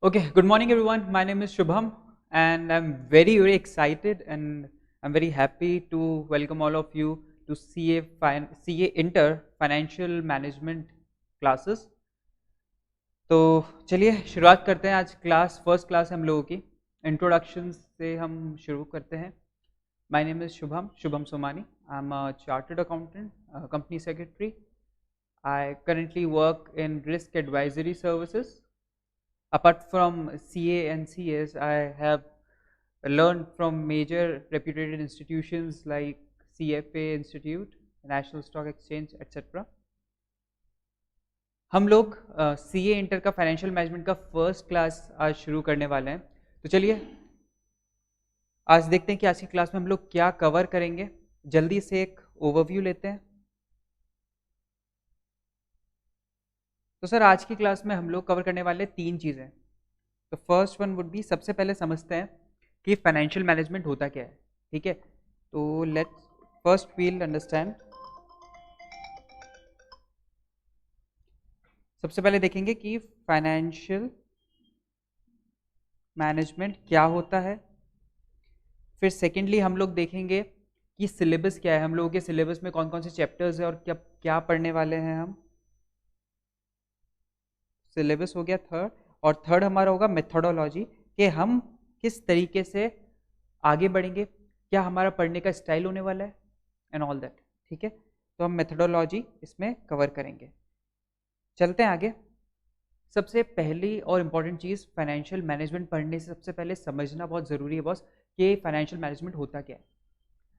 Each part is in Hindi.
Okay, good morning everyone. My name is Shubham and I'm very excited and I'm very happy to welcome all of you to CA Inter Financial Management classes. तो चलिए शुरुआत करते हैं। आज फर्स्ट क्लास है हम लोगों की। इंट्रोडक्शन से हम शुरू करते हैं। My name is Shubham Somani. I am a chartered accountant, company secretary. I currently work in risk advisory services. Apart from CA and CS, I have learned from major reputed institutions like CFA Institute, National Stock Exchange, etc. हम लोग CA इंटर का फाइनेंशियल मैनेजमेंट का फर्स्ट क्लास आज शुरू करने वाले हैं। तो चलिए आज देखते हैं कि आज की क्लास में हम लोग क्या कवर करेंगे। जल्दी से एक ओवरव्यू लेते हैं। तो सर आज की क्लास में हम लोग कवर करने वाले 3 चीज़ें। तो फर्स्ट वन वुड बी, सबसे पहले समझते हैं कि फाइनेंशियल मैनेजमेंट होता क्या है। ठीक है, तो लेट्स फर्स्ट वील अंडरस्टैंड। सबसे पहले देखेंगे कि फाइनेंशियल मैनेजमेंट क्या होता है। फिर सेकेंडली हम लोग देखेंगे कि सिलेबस क्या है, हम लोगों के सिलेबस में कौन कौन से चैप्टर्स है और क्या क्या पढ़ने वाले हैं हम। सिलेबस हो गया थर्ड, और थर्ड हमारा होगा मेथोडोलॉजी, कि हम किस तरीके से आगे बढ़ेंगे, क्या हमारा पढ़ने का स्टाइल होने वाला है एंड ऑल दैट। ठीक है, तो हम मेथोडोलॉजी इसमें कवर करेंगे। चलते हैं आगे। सबसे पहली और इम्पॉर्टेंट चीज़, फाइनेंशियल मैनेजमेंट पढ़ने से सबसे पहले समझना बहुत ज़रूरी है बॉस कि फाइनेंशियल मैनेजमेंट होता क्या है।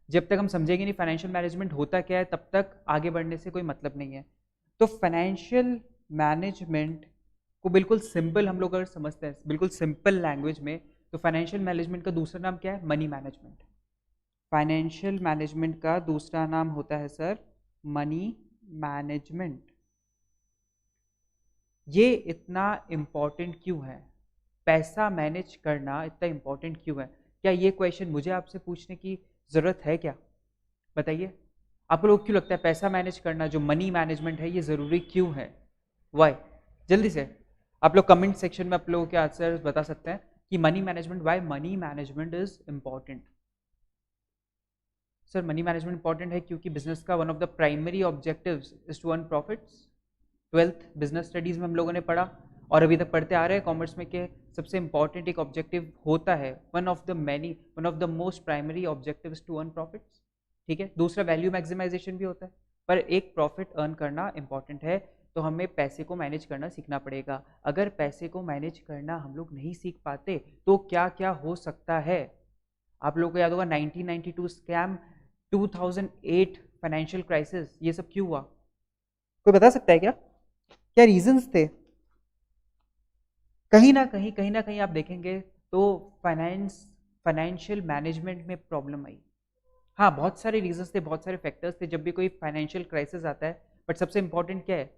जब तक हम समझेंगे नहीं फाइनेंशियल मैनेजमेंट होता क्या है, तब तक आगे बढ़ने से कोई मतलब नहीं है। तो फाइनेंशियल मैनेजमेंट को बिल्कुल सिंपल हम लोग अगर समझते हैं, बिल्कुल सिंपल लैंग्वेज में, तो फाइनेंशियल मैनेजमेंट का दूसरा नाम क्या है? Money management. फाइनेंशियल मैनेजमेंट का दूसरा नाम होता है सर मनी मैनेजमेंट। ये इतना इम्पॉर्टेंट क्यों है? पैसा मैनेज करना इतना इम्पॉर्टेंट क्यों है? क्या ये क्वेश्चन मुझे आपसे पूछने की ज़रूरत है क्या? बताइए, आप लोग क्यों लगता है पैसा मैनेज करना, जो मनी मैनेजमेंट है, ये ज़रूरी क्यों है? वाई? जल्दी से आप लोग कमेंट सेक्शन में आप लोगों के आंसर बता सकते हैं कि money management, why money management is important. Sir money management important है क्योंकि बिजनेस का one of the primary objectives is to earn profits. 12th business studies में हम लोगों ने पढ़ा और अभी तक पढ़ते आ रहे हैं कॉमर्स में कि सबसे इंपॉर्टेंट एक ऑब्जेक्टिव होता है, one of the most primary objective to earn profits. ठीक है, दूसरा वैल्यू मैक्सिमाइजेशन भी होता है, पर एक प्रॉफिट अर्न करना इंपॉर्टेंट है। तो हमें पैसे को मैनेज करना सीखना पड़ेगा। अगर पैसे को मैनेज करना हम लोग नहीं सीख पाते तो क्या क्या हो सकता है। आप लोगों को याद होगा 1992 स्कैम, 2008 फाइनेंशियल क्राइसिस, ये सब क्यों हुआ? कोई बता सकता है क्या? क्या रीजंस थे? कहीं ना कहीं आप देखेंगे तो फाइनेंशियल मैनेजमेंट में प्रॉब्लम आई। हाँ, बहुत सारे रीजंस थे, बहुत सारे फैक्टर्स थे जब भी कोई फाइनेंशियल क्राइसिस आता है। बट सबसे इंपॉर्टेंट क्या है?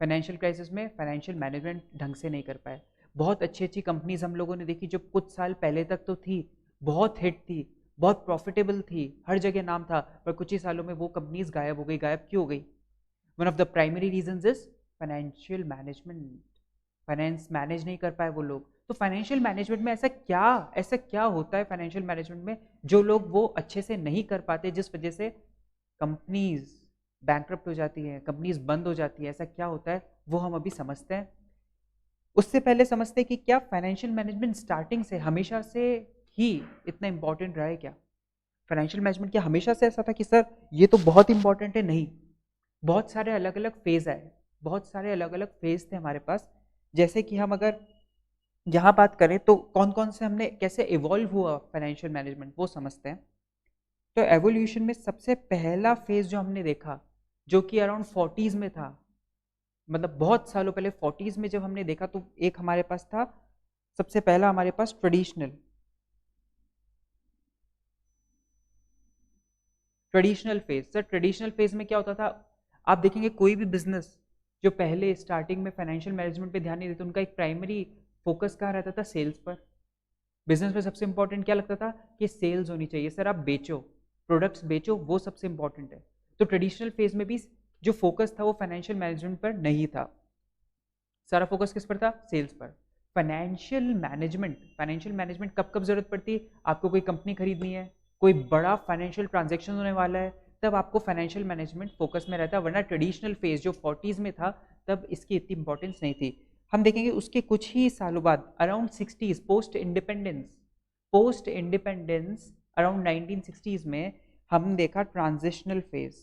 फाइनेंशियल क्राइसिस में फाइनेंशियल मैनेजमेंट ढंग से नहीं कर पाए। बहुत अच्छी अच्छी कंपनीज हम लोगों ने देखी जो कुछ साल पहले तक तो थी, बहुत हिट थी, बहुत प्रॉफिटेबल थी, हर जगह नाम था, पर कुछ ही सालों में वो कंपनीज गायब हो गई। गायब क्यों हो गई? One of the primary reasons is financial management. Finance manage नहीं कर पाए वो लोग। तो फाइनेंशियल मैनेजमेंट में ऐसा क्या होता है फाइनेंशियल मैनेजमेंट में जो लोग वो अच्छे से नहीं कर पाते, जिस वजह से कंपनीज बैंकरप्ट हो जाती है, कंपनीज बंद हो जाती है? ऐसा क्या होता है वो हम अभी समझते हैं। उससे पहले समझते हैं कि क्या फाइनेंशियल मैनेजमेंट स्टार्टिंग से हमेशा से ही इतना इंपॉर्टेंट रहा है क्या? फाइनेंशियल मैनेजमेंट क्या हमेशा से ऐसा था कि सर ये तो बहुत इंपॉर्टेंट है? नहीं, बहुत सारे अलग अलग फेज आए, बहुत सारे अलग अलग फेज थे हमारे पास। जैसे कि हम अगर यहाँ बात करें तो कौन कौन से हमने कैसे इवॉल्व हुआ फाइनेंशियल मैनेजमेंट, वो समझते हैं। तो एवोल्यूशन में सबसे पहला फेज जो हमने देखा, जो कि अराउंड 40s में था, मतलब बहुत सालों पहले 40s में जब हमने देखा, तो एक हमारे पास था, सबसे पहला हमारे पास traditional phase. Sir traditional phase में क्या होता था? आप देखेंगे कोई भी बिजनेस जो पहले स्टार्टिंग में फाइनेंशियल मैनेजमेंट पे ध्यान नहीं देते, उनका एक प्राइमरी फोकस कहाँ रहता था? सेल्स पर। बिजनेस में सबसे इंपॉर्टेंट क्या लगता था? कि सेल्स होनी चाहिए। सर आप बेचो, प्रोडक्ट्स बेचो, वो सबसे इंपॉर्टेंट है। तो ट्रेडिशनल फेज में भी जो फोकस था वो फाइनेंशियल मैनेजमेंट पर नहीं था, सारा फोकस किस पर था? सेल्स पर। फाइनेंशियल मैनेजमेंट कब कब जरूरत पड़ती है? आपको कोई कंपनी खरीदनी है, कोई बड़ा फाइनेंशियल ट्रांजेक्शन होने वाला है, तब आपको फाइनेंशियल मैनेजमेंट फोकस में रहता है, वरना ट्रेडिशनल फेज जो 40s में था तब इसकी इतनी इंपॉर्टेंस नहीं थी। हम देखेंगे उसके कुछ ही सालों बाद around 60s post independence around 1960s में हम देखा ट्रांजिशनल फेज।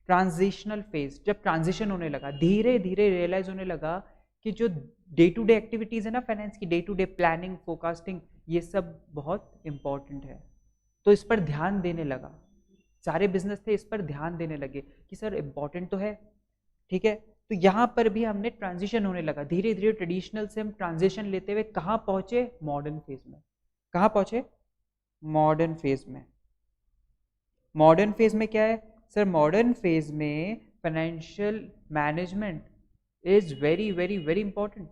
ट्रांजिशनल फेज जब ट्रांजिशन होने लगा, धीरे धीरे रियलाइज होने लगा कि जो डे टू डे एक्टिविटीज है ना फाइनेंस की, day to day planning forecasting, ये सब बहुत इंपॉर्टेंट है, तो इस पर ध्यान देने लगा। सारे बिजनेस थे इस पर ध्यान देने लगे कि सर इंपॉर्टेंट तो है, ठीक है। तो यहाँ पर भी हमने ट्रांजिशन होने लगा, धीरे धीरे ट्रेडिशनल से हम ट्रांजिशन लेते हुए कहाँ पहुंचे? मॉडर्न फेज में। कहाँ पहुंचे? मॉडर्न फेज में। मॉडर्न फेज में क्या है सर? मॉडर्न फेज में financial management is very very very important.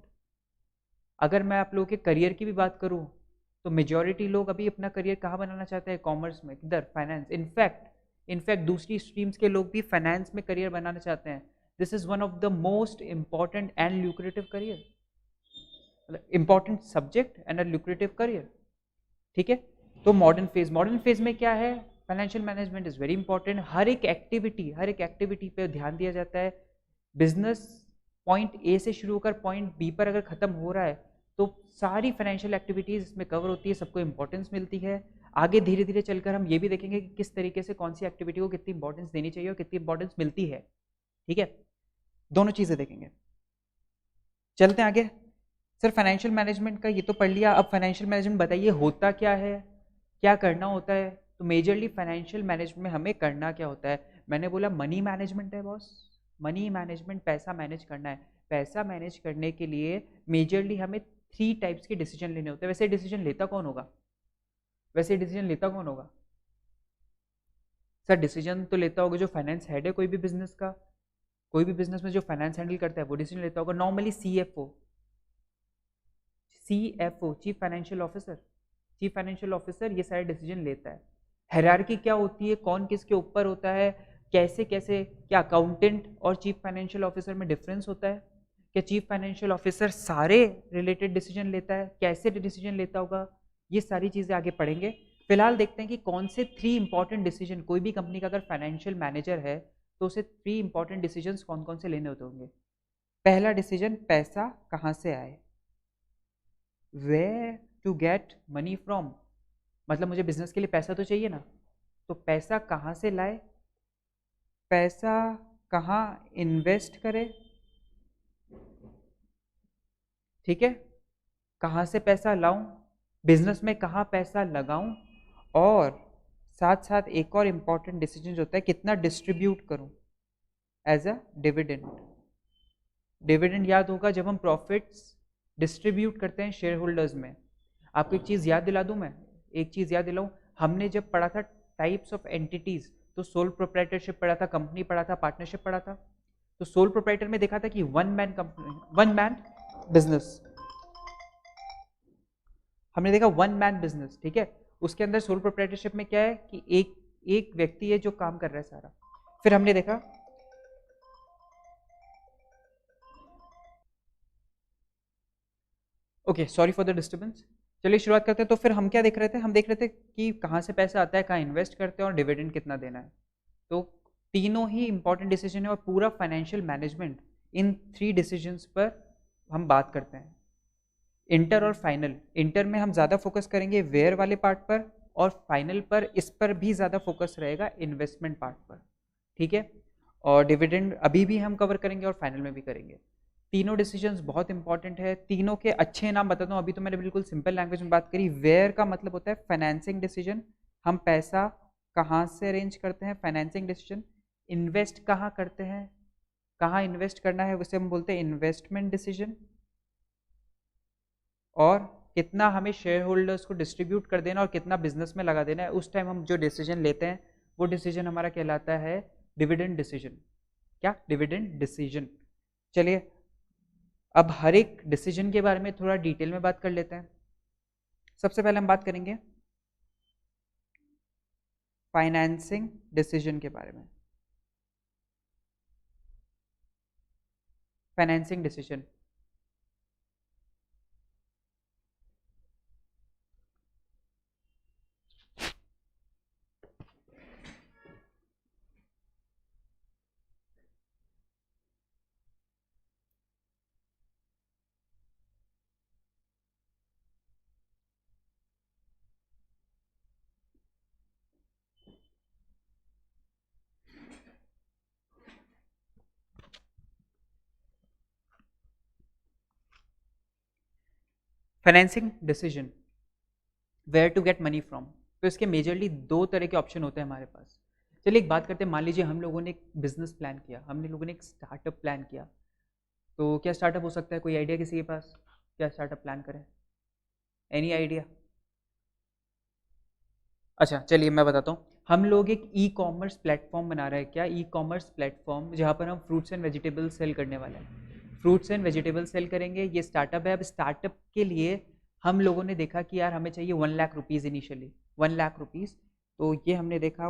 अगर मैं आप लोगों के करियर की भी बात करूं तो मेजॉरिटी लोग अभी अपना करियर कहाँ बनाना चाहते हैं? कॉमर्स में, किधर? फाइनेंस। इनफैक्ट दूसरी स्ट्रीम्स के लोग भी फाइनेंस में करियर बनाना चाहते हैं। This is one of the most important and lucrative career, important subject and a lucrative career, ठीक है। तो मॉडर्न फेज में क्या है? Financial management is very important. हर एक एक्टिविटी पे ध्यान दिया जाता है। बिजनेस पॉइंट ए से शुरू होकर पॉइंट बी पर अगर खत्म हो रहा है तो सारी फाइनेंशियल एक्टिविटीज इसमें कवर होती है, सबको इंपॉर्टेंस मिलती है। आगे धीरे धीरे चलकर हम ये भी देखेंगे कि किस तरीके से कौन सी एक्टिविटी को कितनी इंपॉर्टेंस देनी चाहिए और कितनी इंपॉर्टेंस मिलती है, ठीक है। दोनों चीजें देखेंगे। चलते हैं आगे। सर फाइनेंशियल मैनेजमेंट का ये तो पढ़ लिया, अब फाइनेंशियल मैनेजमेंट बताइए होता क्या है, क्या करना होता है? तो मेजरली फाइनेंशियल मैनेजमेंट में हमें करना क्या होता है? मैंने बोला मनी मैनेजमेंट है बॉस, मनी मैनेजमेंट, पैसा मैनेज करना है। पैसा मैनेज करने के लिए मेजरली हमें 3 टाइप्स के डिसीजन लेने होते हैं। वैसे डिसीजन लेता कौन होगा? सर डिसीजन तो लेता होगा जो फाइनेंस हेड है कोई भी बिजनेस का, कोई भी बिजनेस में जो फाइनेंस हैंडल करता है वो डिसीजन लेता होगा। Normally CFO chief financial officer ये सारे डिसीजन लेता है। हायरार्की क्या होती है, कौन किसके ऊपर होता है, कैसे कैसे, क्या अकाउंटेंट और चीफ फाइनेंशियल ऑफिसर में डिफरेंस होता है? क्या चीफ फाइनेंशियल ऑफिसर सारे रिलेटेड डिसीजन लेता है, कैसे डिसीजन लेता होगा? ये सारी चीजें आगे पढ़ेंगे। फिलहाल देखते हैं कि कौन से 3 इंपॉर्टेंट डिसीजन, कोई भी कंपनी का अगर फाइनेंशियल मैनेजर है तो उसे 3 इंपॉर्टेंट डिसीजन कौन कौन से लेने होते होंगे। पहला डिसीजन, पैसा कहाँ से आए, where to get money from, मतलब मुझे बिजनेस के लिए पैसा तो चाहिए ना, तो पैसा कहाँ से लाए, पैसा कहाँ इन्वेस्ट करे, ठीक है, कहाँ से पैसा लाऊं, बिजनेस में कहाँ पैसा लगाऊं, और साथ साथ एक और इम्पॉर्टेंट डिसीजन होता है कितना डिस्ट्रीब्यूट करूं एज अ डिविडेंड। डिविडेंड याद होगा जब हम प्रॉफिट्स डिस्ट्रीब्यूट करते हैं शेयर होल्डर्स में। आपको एक चीज़ याद दिला दूं, मैं एक चीज़ याद दिलाऊं, हमने जब पढ़ा था टाइप्स ऑफ एंटिटीज तो सोल प्रोप्राइटरशिप पढ़ा था, कंपनी पढ़ा था, पार्टनरशिप पढ़ा था। तो सोल प्रोप्राइटर में देखा था कि one man company, one man business, हमने देखा वन मैन बिजनेस, ठीक है। उसके अंदर सोल प्रोप्राइटरशिप में क्या है कि एक व्यक्ति है जो काम कर रहा है सारा। फिर हमने देखा okay, sorry for the disturbance. चलिए शुरुआत करते हैं। तो फिर हम क्या देख रहे थे? हम देख रहे थे कि कहाँ से पैसा आता है, कहाँ इन्वेस्ट करते हैं और डिविडेंड कितना देना है। तो तीनों ही इंपॉर्टेंट डिसीजन है और पूरा फाइनेंशियल मैनेजमेंट इन 3 डिसीजंस पर हम बात करते हैं। इंटर और फाइनल, इंटर में हम ज़्यादा फोकस करेंगे वेयर वाले पार्ट पर, और फाइनल पर इस पर भी ज़्यादा फोकस रहेगा इन्वेस्टमेंट पार्ट पर, ठीक है। और डिविडेंड अभी भी हम कवर करेंगे और फाइनल में भी करेंगे। तीनों डिसीजंस बहुत इंपॉर्टेंट है। तीनों के अच्छे नाम बताता हूँ, अभी तो मैंने बिल्कुल सिंपल लैंग्वेज में बात करी। वेयर का मतलब होता है फाइनेंसिंग डिसीजन, हम पैसा कहाँ से अरेंज करते हैं, फाइनेंसिंग डिसीजन। इन्वेस्ट कहाँ करते हैं, कहाँ इन्वेस्ट करना है, उसे हम बोलते हैं इन्वेस्टमेंट डिसीजन। और कितना हमें शेयर होल्डर्स को डिस्ट्रीब्यूट कर देना और कितना बिजनेस में लगा देना है, उस टाइम हम जो डिसीजन लेते हैं वो डिसीजन हमारा कहलाता है डिविडेंड डिसीजन। क्या? Dividend decision. चलिए अब हर एक डिसीजन के बारे में थोड़ा डिटेल में बात कर लेते हैं। सबसे पहले हम बात करेंगे फाइनेंसिंग डिसीजन के बारे में। Financing decision. Financing decision, where to get money from. तो इसके मेजरली दो तरह के ऑप्शन होते हैं हमारे पास। चलिए एक बात करते हैं, मान लीजिए हम लोगों ने एक बिजनेस प्लान किया, हमने लोगों ने एक स्टार्टअप प्लान किया। तो क्या स्टार्टअप हो सकता है? कोई आइडिया किसी के पास? क्या स्टार्टअप प्लान करें? Any idea? अच्छा चलिए मैं बताता हूँ। हम लोग एक ई कॉमर्स प्लेटफॉर्म बना रहे हैं। क्या? ई कॉमर्स प्लेटफॉर्म, जहाँ पर हम फ्रूट्स एंड वेजिटेबल्स सेल करने वाले हैं। फ्रूट्स एंड वेजिटेबल्स सेल करेंगे। ये स्टार्टअप है। अब स्टार्टअप के लिए हम लोगों ने देखा कि यार हमें चाहिए 1 lakh rupees initially, 1 lakh rupees. तो ये हमने देखा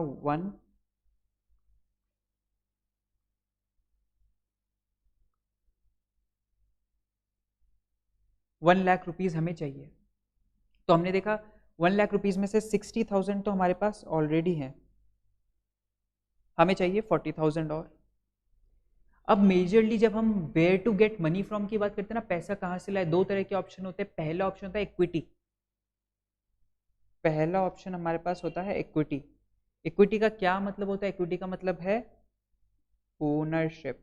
1 लाख रुपीज़ हमें चाहिए। तो हमने देखा 1 लाख रुपीज़ में से 60,000 तो हमारे पास ऑलरेडी हैं, हमें चाहिए 40,000 और। अब मेजरली जब हम where to get money from की बात करते हैं ना, पैसा कहाँ से लाए, दो तरह के ऑप्शन होते हैं। पहला ऑप्शन होता है इक्विटी। पहला ऑप्शन हमारे पास होता है इक्विटी। इक्विटी का क्या मतलब होता है? इक्विटी का मतलब है ओनरशिप।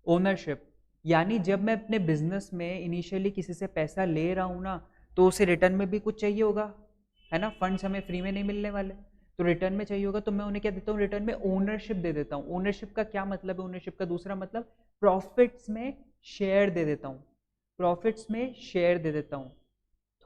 ओनरशिप यानी जब मैं अपने बिजनेस में इनिशियली किसी से पैसा ले रहा हूँ ना, तो उसे रिटर्न में भी कुछ चाहिए होगा, है ना। फंड्स हमें फ्री में नहीं मिलने वाले, तो रिटर्न में चाहिए होगा। तो मैं उन्हें क्या देता हूँ? रिटर्न में ओनरशिप दे देता हूँ। ओनरशिप का क्या मतलब है? ओनरशिप का दूसरा मतलब प्रॉफिट्स में शेयर दे देता हूँ। प्रॉफिट्स में शेयर दे देता हूँ।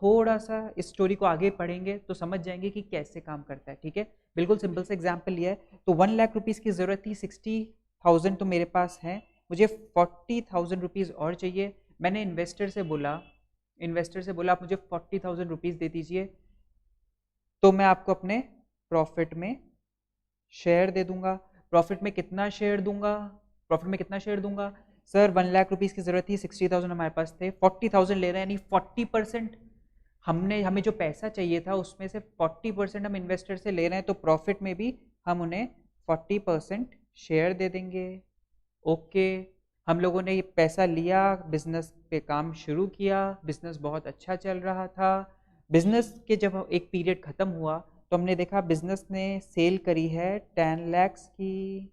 थोड़ा सा इस स्टोरी को आगे पढ़ेंगे तो समझ जाएंगे कि कैसे काम करता है, ठीक है। बिल्कुल सिंपल सा एग्जाम्पल लिया है। तो 1 लाख रुपीज़ की ज़रूरत थी, 60,000 तो मेरे पास है, मुझे 40,000 रुपीज़ और चाहिए। मैंने इन्वेस्टर से बोला आप मुझे 40,000 रुपीज़ दे दीजिए, तो मैं आपको अपने प्रॉफिट में शेयर दे दूंगा। प्रॉफिट में कितना शेयर दूंगा? प्रॉफिट में कितना शेयर दूंगा? सर 1 लाख रुपीज़ की ज़रूरत थी, 60,000 हमारे पास थे, 40,000 ले रहे हैं, यानी 40%। हमें जो पैसा चाहिए था उसमें से 40% हम इन्वेस्टर से ले रहे हैं, तो प्रॉफिट में भी हम उन्हें 40% शेयर दे देंगे। ओके। हम लोगों ने ये पैसा लिया, बिजनेस पे काम शुरू किया, बिजनेस बहुत अच्छा चल रहा था। बिजनेस के जब एक पीरियड ख़त्म हुआ तो हमने देखा बिजनेस ने सेल करी है 10 लैक्स की।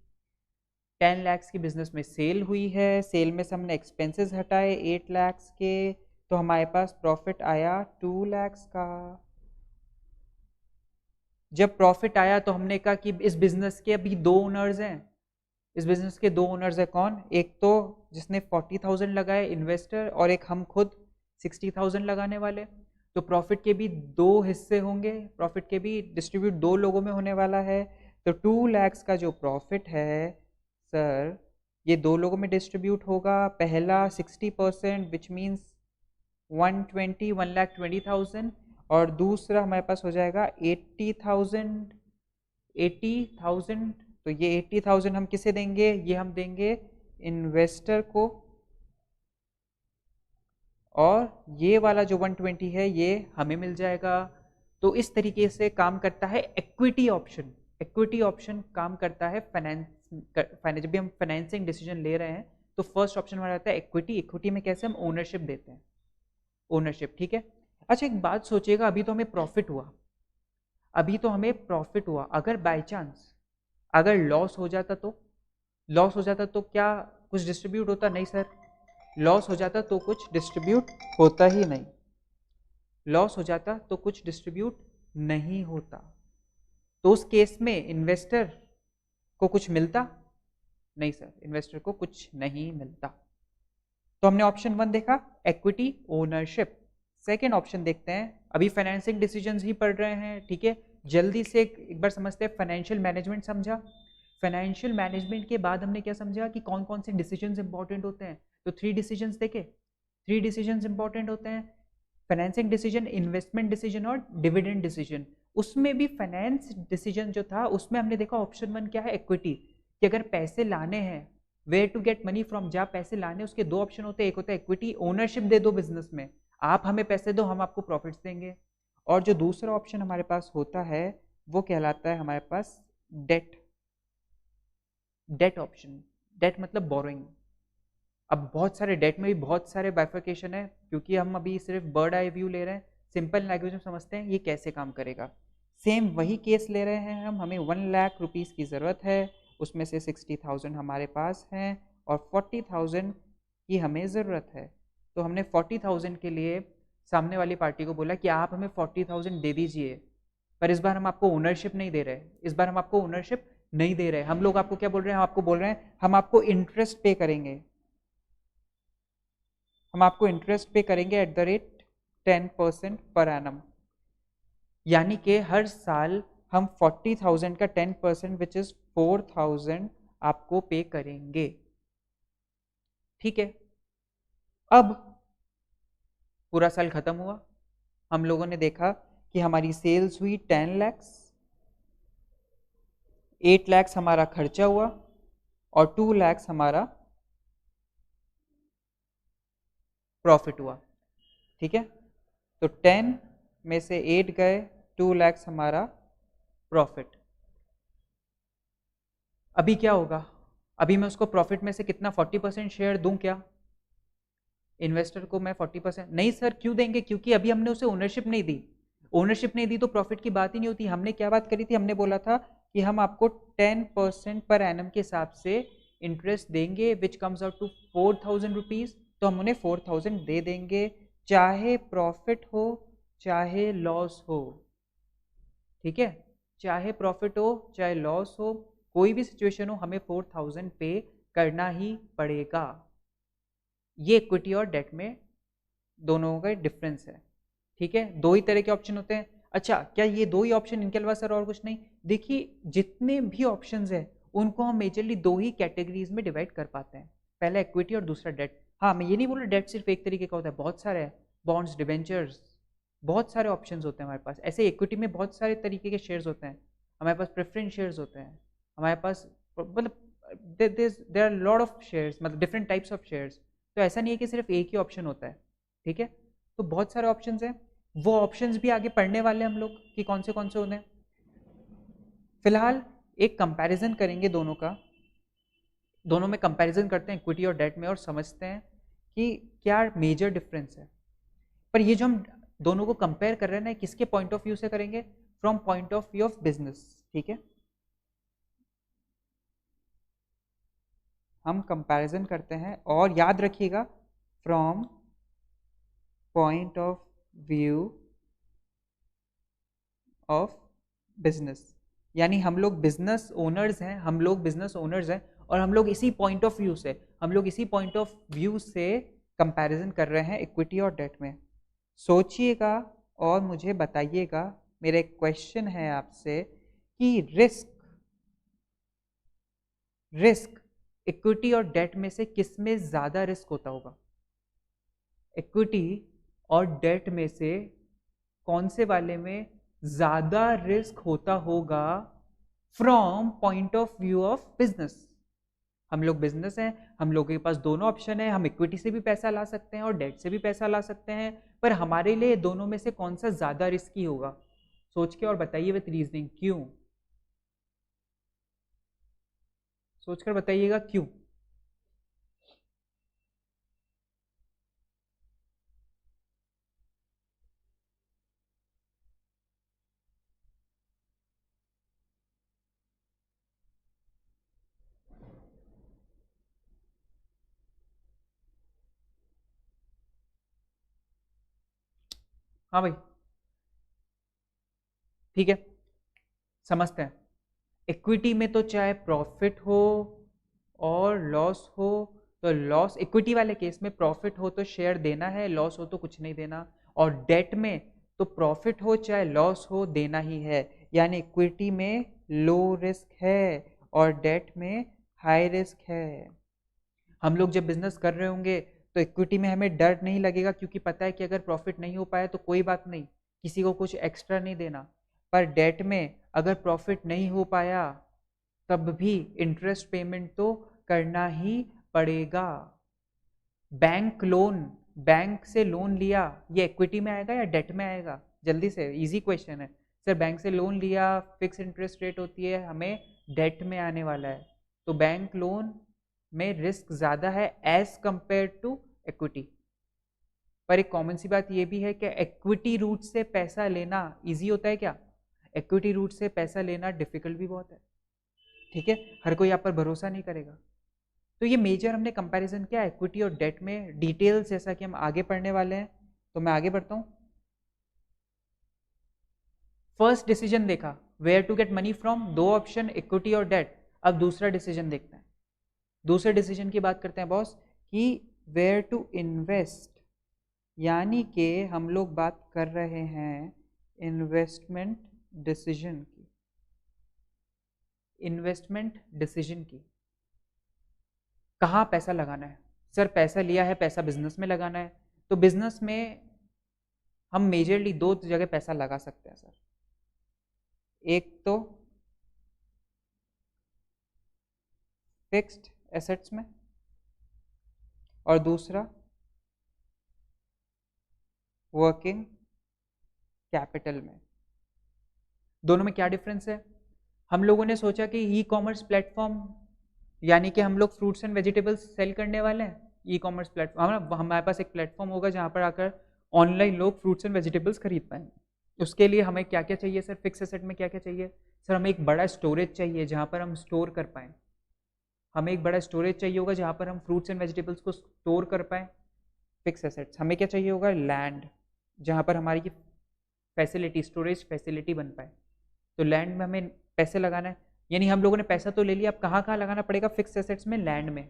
10 लैक्स की बिजनेस में सेल हुई है। सेल में से हमने एक्सपेंसेस हटाए 8 लैक्स के, तो हमारे पास प्रॉफिट आया 2 लैक्स का। जब प्रॉफिट आया तो हमने कहा कि इस बिजनेस के अभी दो ओनर्स हैं। इस बिजनेस के दो ओनर्स हैं कौन? एक तो जिसने 40,000 लगाए इन्वेस्टर, और एक हम खुद 60,000 लगाने वाले। तो प्रॉफिट के भी दो हिस्से होंगे, प्रॉफिट के भी डिस्ट्रीब्यूट दो लोगों में होने वाला है। तो 2 लैक्स का जो प्रॉफिट है सर, ये दो लोगों में डिस्ट्रीब्यूट होगा। पहला 60% विच मीन्स 1,20,000, और दूसरा हमारे पास हो जाएगा 80,000। 80,000, तो ये 80,000 हम किसे देंगे? ये हम देंगे इन्वेस्टर को, और ये वाला जो 120 है ये हमें मिल जाएगा। तो इस तरीके से काम करता है इक्विटी ऑप्शन। इक्विटी ऑप्शन काम करता है फाइनेंस जब भी हम फाइनेंसिंग डिसीजन ले रहे हैं, तो फर्स्ट ऑप्शन हमारा रहता है इक्विटी। इक्विटी में कैसे? हम ओनरशिप देते हैं, ओनरशिप, ठीक है। अच्छा एक बात सोचिएगा, अभी तो हमें प्रॉफिट हुआ, अगर बाय चांस अगर लॉस हो जाता तो? लॉस हो जाता तो क्या कुछ डिस्ट्रीब्यूट होता? नहीं सर, लॉस हो जाता तो कुछ डिस्ट्रीब्यूट होता ही नहीं। लॉस हो जाता तो कुछ डिस्ट्रीब्यूट नहीं होता। तो उस केस में इन्वेस्टर को कुछ मिलता? नहीं सर, इन्वेस्टर को कुछ नहीं मिलता। तो हमने ऑप्शन 1 देखा, इक्विटी ओनरशिप। सेकेंड ऑप्शन देखते हैं। अभी फाइनेंसिंग डिसीजंस ही पढ़ रहे हैं, ठीक है। जल्दी से एक बार समझते हैं। फाइनेंशियल मैनेजमेंट समझा। फाइनेंशियल मैनेजमेंट के बाद हमने क्या समझा कि कौन कौन से डिसीजंस इंपॉर्टेंट होते हैं। तो 3 डिसीजंस देखे, 3 डिसीजंस इंपॉर्टेंट होते हैं। फाइनेंसिंग डिसीजन, इन्वेस्टमेंट डिसीजन और डिविडेंड डिसीजन। उसमें भी फाइनेंस डिसीजन जो था उसमें हमने देखा ऑप्शन 1 क्या है? इक्विटी। कि अगर पैसे लाने हैं, where to get money from, जहाँ पैसे लाने उसके दो ऑप्शन होते हैं, एक होता है इक्विटी, ओनरशिप दे दो बिजनेस में, आप हमें पैसे दो हम आपको प्रॉफिट्स देंगे, और जो दूसरा ऑप्शन हमारे पास होता है वो कहलाता है हमारे पास डेट, डेट ऑप्शन, डेट मतलब बोरोइंग। अब बहुत सारे डेट में भी बहुत सारे बाइफर्केशन है, क्योंकि हम अभी सिर्फ बर्ड आई व्यू ले रहे हैं, सिंपल लैंग्वेज में समझते हैं ये कैसे काम करेगा। सेम वही केस ले रहे हैं हम, हमें 1,00,000 रुपीज़ की ज़रूरत है, उसमें से 60,000 हमारे पास हैं और 40,000 की हमें ज़रूरत है। तो हमने 40,000 के लिए सामने वाली पार्टी को बोला कि आप हमें 40,000 दे दीजिए, पर इस बार हम आपको ओनरशिप नहीं दे रहे, इस बार हम आपको ओनरशिप नहीं दे रहे। हम लोग आपको क्या बोल रहे हैं, हम आपको बोल रहे हैं हम आपको इंटरेस्ट पे करेंगे, हम आपको इंटरेस्ट पे करेंगे at the rate 10% per annum, यानी कि हर साल हम 40,000 का 10% विच इज 4,000 आपको पे करेंगे। ठीक है, अब पूरा साल खत्म हुआ, हम लोगों ने देखा कि हमारी सेल्स हुई 10 lakhs, 8 lakhs हमारा खर्चा हुआ और 2 lakhs हमारा प्रॉफिट हुआ। ठीक है, तो 10 में से 8 गए, 2 lakhs हमारा प्रॉफिट। अभी क्या होगा, अभी मैं उसको प्रॉफिट में से कितना 40% शेयर दूं क्या इन्वेस्टर को? मैं 40% नहीं सर, क्यों देंगे, क्योंकि अभी हमने उसे ओनरशिप नहीं दी, ओनरशिप नहीं दी तो प्रॉफिट की बात ही नहीं होती। हमने क्या बात करी थी, हमने बोला था कि हम आपको 10% पर एनम के हिसाब से इंटरेस्ट देंगे which comes out to 4,000 rupees, तो हम उन्हें 4,000 दे देंगे, चाहे प्रॉफिट हो चाहे लॉस हो। ठीक है, चाहे प्रॉफिट हो चाहे लॉस हो, कोई भी सिचुएशन हो हमें 4,000 पे करना ही पड़ेगा। ये इक्विटी और डेट में दोनों का डिफरेंस है। ठीक है, दो ही तरह के ऑप्शन होते हैं। अच्छा, क्या ये दो ही ऑप्शन, इनके अलावा सर और कुछ नहीं? देखिए, जितने भी ऑप्शंस हैं उनको हम मेजरली दो ही कैटेगरीज में डिवाइड कर पाते हैं, पहला इक्विटी और दूसरा डेट। हाँ, मैं ये नहीं बोल रहा डेट सिर्फ एक तरीके का होता है, बहुत सारे हैं, बॉन्ड्स, डिवेंचर्स, बहुत सारे ऑप्शंस होते हैं हमारे पास। ऐसे इक्विटी में बहुत सारे तरीके के शेयर्स होते हैं, हमारे पास प्रेफरेंस शेयर्स होते हैं, हमारे पास मतलब there are lot of shares, मतलब डिफरेंट टाइप्स ऑफ शेयर्स। तो ऐसा नहीं है कि सिर्फ एक ही ऑप्शन होता है। ठीक है, तो बहुत सारे ऑप्शंस हैं, वो ऑप्शंस भी आगे पढ़ने वाले हैं हम लोग कि कौन से होते हैं। फिलहाल एक कंपैरिजन करेंगे दोनों का, दोनों में कंपैरिजन करते हैं इक्विटी और डेट में, और समझते हैं कि क्या मेजर डिफरेंस है। पर ये जो हम दोनों को कंपेयर कर रहे हैं ना, किसके पॉइंट ऑफ व्यू से करेंगे? From point of view of business. ठीक है, हम कंपैरिजन करते हैं, और याद रखिएगा from point of view of business, यानी हम लोग बिजनेस ओनर्स हैं, हम लोग बिजनेस ओनर्स हैं, और हम लोग इसी पॉइंट ऑफ व्यू से, हम लोग इसी पॉइंट ऑफ व्यू से कंपैरिजन कर रहे हैं इक्विटी और डेट में। सोचिएगा और मुझे बताइएगा, मेरा एक क्वेश्चन है आपसे कि रिस्क इक्विटी और डेट में से किस में ज़्यादा रिस्क होता होगा? इक्विटी और डेट में से कौन से वाले में ज़्यादा रिस्क होता होगा from point of view of business? हम लोग बिजनेस हैं, हम लोगों के पास दोनों ऑप्शन है, हम इक्विटी से भी पैसा ला सकते हैं और डेट से भी पैसा ला सकते हैं, पर हमारे लिए दोनों में से कौन सा ज़्यादा रिस्की होगा? सोच के और बताइए विथ रीजनिंग, क्यों? सोचकर बताइएगा क्यों। हाँ भाई, ठीक है, समझते हैं। इक्विटी में तो चाहे प्रॉफिट हो और लॉस हो, तो लॉस, इक्विटी वाले केस में प्रॉफिट हो तो शेयर देना है, लॉस हो तो कुछ नहीं देना। और डेट में तो प्रॉफिट हो चाहे लॉस हो देना ही है, यानी इक्विटी में लो रिस्क है और डेट में हाई रिस्क है। हम लोग जब बिजनेस कर रहे होंगे तो इक्विटी में हमें डर नहीं लगेगा, क्योंकि पता है कि अगर प्रॉफिट नहीं हो पाया तो कोई बात नहीं, किसी को कुछ एक्स्ट्रा नहीं देना। पर डेट में अगर प्रॉफिट नहीं हो पाया तब भी इंटरेस्ट पेमेंट तो करना ही पड़ेगा। बैंक लोन, बैंक से लोन लिया, ये इक्विटी में आएगा या डेट में आएगा? जल्दी से, इजी क्वेश्चन है सर। बैंक से लोन लिया, फिक्स इंटरेस्ट रेट होती है, हमें डेट में आने वाला है, तो बैंक लोन में रिस्क ज़्यादा है एज कंपेयर टू इक्विटी। पर एक कॉमन सी बात ये भी है कि इक्विटी रूट से पैसा लेना इजी होता है क्या? इक्विटी रूट से पैसा लेना डिफिकल्ट भी बहुत है, ठीक है? हर कोई आप पर भरोसा नहीं करेगा। तो ये मेजर हमने कंपैरिजन किया इक्विटी और डेट में, डिटेल्स जैसा कि हम आगे पढ़ने वाले हैं, तो मैं आगे बढ़ता हूं। फर्स्ट डिसीजन देखा where to get money from, दो ऑप्शन इक्विटी और डेट। अब दूसरा डिसीजन देखते हैं। दूसरे डिसीजन की बात करते हैं बॉस कि वेयर टू इन्वेस्ट, यानी कि हम लोग बात कर रहे हैं इन्वेस्टमेंट डिसीजन की। इन्वेस्टमेंट डिसीजन की, कहाँ पैसा लगाना है? सर पैसा लिया है, पैसा बिजनेस में लगाना है, तो बिजनेस में हम मेजरली दो जगह पैसा लगा सकते हैं सर। एक तो फिक्स्ड एसेट्स में और दूसरा वर्किंग कैपिटल में। दोनों में क्या डिफरेंस है? हम लोगों ने सोचा कि ई कॉमर्स प्लेटफॉर्म, यानी कि हम लोग फ्रूट्स एंड वेजिटेबल्स सेल करने वाले हैं, ई कॉमर्स प्लेटफॉर्म, हमारे पास एक प्लेटफॉर्म होगा जहाँ पर आकर ऑनलाइन लोग फ्रूट्स एंड वेजिटेबल्स खरीद पाएंगे। उसके लिए हमें क्या क्या चाहिए सर? फिक्स एसेट में क्या क्या चाहिए सर? हमें एक बड़ा स्टोरेज चाहिए जहाँ पर हम स्टोर कर पाएँ। हमें एक बड़ा स्टोरेज चाहिए होगा जहाँ पर हम फ्रूट्स एंड वेजिटेबल्स को स्टोर कर पाएँ। Fix assets. हमें क्या चाहिए होगा? लैंड, जहाँ पर हमारी फैसिलिटी, स्टोरेज फैसिलिटी बन पाए। तो लैंड में हमें पैसे लगाना है, यानी हम लोगों ने पैसा तो ले लिया, अब कहाँ कहाँ लगाना पड़ेगा? फिक्स एसेट्स में, लैंड में।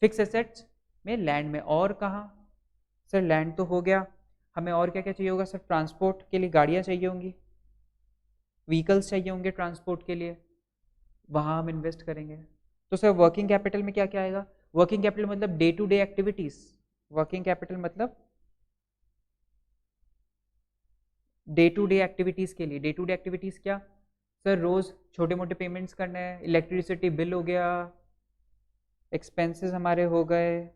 फिक्स एसेट्स में, लैंड में, और कहाँ सर? लैंड तो हो गया, हमें और क्या क्या चाहिए होगा सर? ट्रांसपोर्ट के लिए गाड़ियाँ चाहिए होंगी, व्हीकल्स चाहिए होंगे ट्रांसपोर्ट के लिए, वहाँ हम इन्वेस्ट करेंगे। तो सर वर्किंग कैपिटल में क्या क्या आएगा? वर्किंग कैपिटल मतलब day to day activities. Working capital मतलब डे टू डे एक्टिविटीज के लिए। डे टू डे एक्टिविटीज क्या सर? रोज छोटे मोटे पेमेंट्स करना है, इलेक्ट्रिसिटी बिल हो गया, एक्सपेंसेस हमारे हो गए,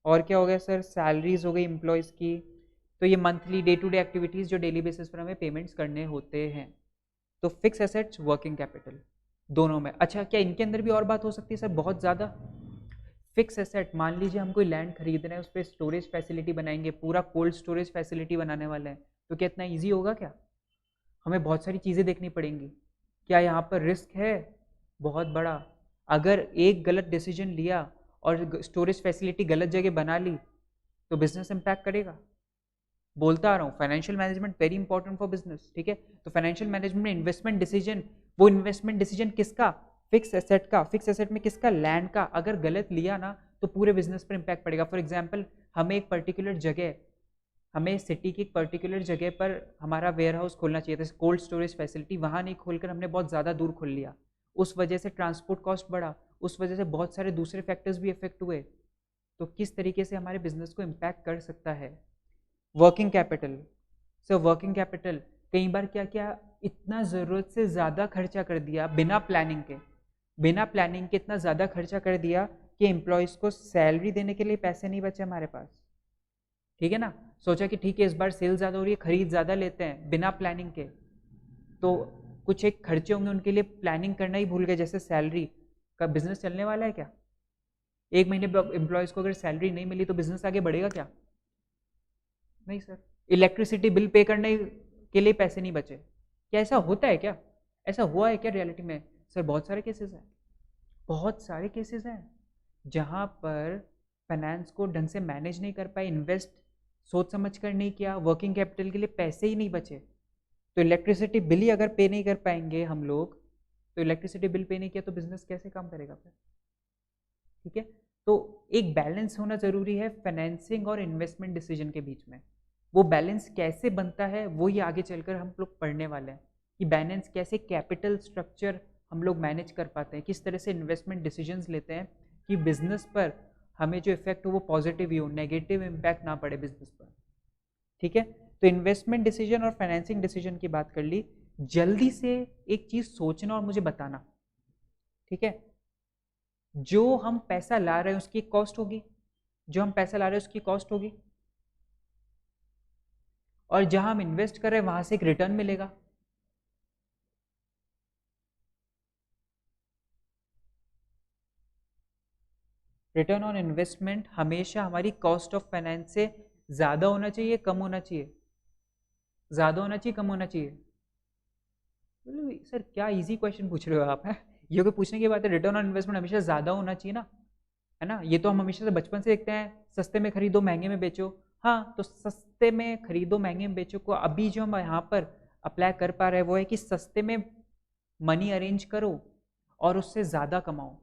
और क्या हो गया सर? सैलरीज हो गई एम्प्लॉयज़ की। तो ये monthly day to day activities जो डेली बेसिस पर हमें पेमेंट्स करने होते हैं। तो फिक्स एसेट्स, वर्किंग कैपिटल, दोनों में। अच्छा, क्या इनके अंदर भी और बात हो सकती है सर? बहुत ज़्यादा। फिक्स एसेट, मान लीजिए हम कोई लैंड खरीद रहे हैं, उस पर स्टोरेज फैसिलिटी बनाएंगे, पूरा कोल्ड स्टोरेज फैसिलिटी बनाने वाले हैं, तो क्या इतना ईजी होगा क्या? हमें बहुत सारी चीज़ें देखनी पड़ेंगी। क्या यहाँ पर रिस्क है बहुत बड़ा? अगर एक गलत डिसीजन लिया और स्टोरेज फैसिलिटी गलत जगह बना ली तो बिजनेस इम्पैक्ट करेगा। बोलता आ रहा हूँ, financial management very important for business, ठीक है? तो फाइनेंशियल मैनेजमेंट में इन्वेस्टमेंट डिसीजन, वो इन्वेस्टमेंट डिसीजन किसका? फिक्स एसेट का। फिक्स एसेट में किसका? लैंड का। अगर गलत लिया ना तो पूरे बिजनेस पर इम्पैक्ट पड़ेगा। फॉर एग्जाम्पल, हमें एक पर्टिकुलर जगह, हमें सिटी की एक पर्टिकुलर जगह पर हमारा वेयर हाउस खोलना चाहिए था, कोल्ड स्टोरेज फैसिलिटी, वहाँ नहीं खोलकर हमने बहुत ज़्यादा दूर खोल लिया, उस वजह से ट्रांसपोर्ट कॉस्ट बढ़ा, उस वजह से बहुत सारे दूसरे फैक्टर्स भी इफेक्ट हुए। तो किस तरीके से हमारे बिजनेस को इम्पैक्ट कर सकता है? Working capital. So working capital कई बार क्या क्या इतना ज़रूरत से ज़्यादा खर्चा कर दिया बिना प्लानिंग के, बिना प्लानिंग के इतना ज़्यादा खर्चा कर दिया कि एम्प्लॉयज़ को सैलरी देने के लिए पैसे नहीं बचे हमारे पास, ठीक है ना? सोचा कि ठीक है इस बार सेल ज़्यादा हो रही है, खरीद ज़्यादा लेते हैं, बिना प्लानिंग के। तो कुछ एक खर्चे होंगे उनके लिए प्लानिंग करना ही भूल गए, जैसे सैलरी का। बिजनेस चलने वाला है क्या? एक महीने एम्प्लॉयज़ को अगर सैलरी नहीं मिली तो बिजनेस आगे बढ़ेगा क्या? नहीं सर। इलेक्ट्रिसिटी बिल पे करने के लिए पैसे नहीं बचे, क्या ऐसा होता है क्या? ऐसा हुआ है क्या रियलिटी में? सर बहुत सारे केसेस हैं, बहुत सारे केसेस हैं जहाँ पर फाइनेंस को ढंग से मैनेज नहीं कर पाए, इन्वेस्ट सोच समझ कर नहीं किया, वर्किंग कैपिटल के लिए पैसे ही नहीं बचे। तो इलेक्ट्रिसिटी बिल ही अगर पे नहीं कर पाएंगे हम लोग, तो इलेक्ट्रिसिटी बिल पे नहीं किया तो बिजनेस कैसे काम करेगा फिर? ठीक है? तो एक बैलेंस होना जरूरी है फाइनेंसिंग और इन्वेस्टमेंट डिसीजन के बीच में। वो बैलेंस कैसे बनता है वो ही आगे चलकर हम लोग पढ़ने वाले हैं कि बैलेंस कैसे, कैपिटल स्ट्रक्चर हम लोग मैनेज कर पाते हैं, किस तरह से इन्वेस्टमेंट डिसीजंस लेते हैं कि बिजनेस पर हमें जो इफेक्ट हो वो पॉजिटिव ही हो, नेगेटिव इम्पैक्ट ना पड़े बिजनेस पर। ठीक है? तो इन्वेस्टमेंट डिसीजन और फाइनेंसिंग डिसीजन की बात कर ली। जल्दी से एक चीज सोचना और मुझे बताना, ठीक है, जो हम पैसा ला रहे हैं उसकी कॉस्ट होगी, जो हम पैसा ला रहे हैं उसकी कॉस्ट होगी, और जहां हम इन्वेस्ट कर रहे हैं वहां से एक रिटर्न मिलेगा। रिटर्न ऑन इन्वेस्टमेंट हमेशा हमारी कॉस्ट ऑफ फाइनेंस से ज्यादा होना चाहिए, कम होना चाहिए, ज्यादा होना चाहिए, कम होना चाहिए। सर क्या इजी क्वेश्चन पूछ रहे हो आप, है ये कोई पूछने की बात है? रिटर्न ऑन इन्वेस्टमेंट हमेशा ज्यादा होना चाहिए ना, है ना? ये तो हम हमेशा से बचपन से देखते हैं, सस्ते में खरीदो महंगे में बेचो। हाँ, तो सस्ते में खरीदो महंगे में बेचो को अभी जो हम यहाँ पर अप्लाई कर पा रहे हैं वो है कि सस्ते में मनी अरेंज करो और उससे ज़्यादा कमाओ।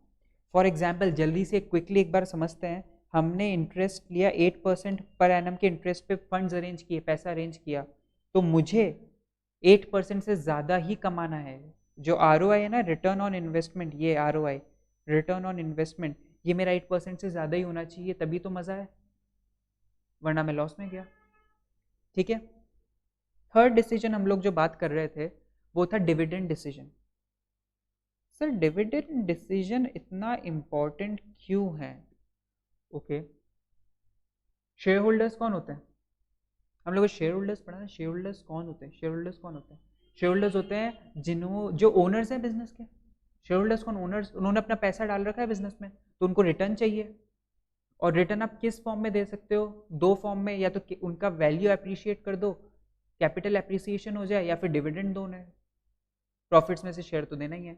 फॉर एग्जाम्पल जल्दी से क्विकली एक बार समझते हैं, हमने इंटरेस्ट लिया 8% पर एनम के इंटरेस्ट पे फंड्स अरेंज किए, पैसा अरेंज किया, तो मुझे 8% से ज़्यादा ही कमाना है। जो ROI है ना, रिटर्न ऑन इन्वेस्टमेंट, ये ROI रिटर्न ऑन इन्वेस्टमेंट, ये मेरा 8% से ज़्यादा ही होना चाहिए, तभी तो मज़ा है, वरना मैं लॉस में गया। ठीक है, थर्ड डिसीजन हम लोग जो बात कर रहे थे वो था dividend decision. Sir dividend decision इतना इम्पोर्टेंट क्यों है? ओके, शेयर होल्डर्स कौन होते हैं? हम लोग शेयर होल्डर्स पढ़ा है, शेयर होल्डर्स कौन होते हैं? शेयर होल्डर्स कौन होते हैं? शेयर होल्डर्स होते हैं जिन्हों जो ओनर्स हैं बिजनेस के। शेयर होल्डर्स कौन? ओनर्स। उन्होंने अपना पैसा डाल रखा है बिजनेस में, तो उनको रिटर्न चाहिए। और रिटर्न आप किस फॉर्म में दे सकते हो? दो फॉर्म में, या तो उनका वैल्यू अप्रिशिएट कर दो, कैपिटल अप्रिसिएशन हो जाए, या फिर डिविडेंड दो उन्हें, प्रॉफिट्स में से शेयर तो देना ही है।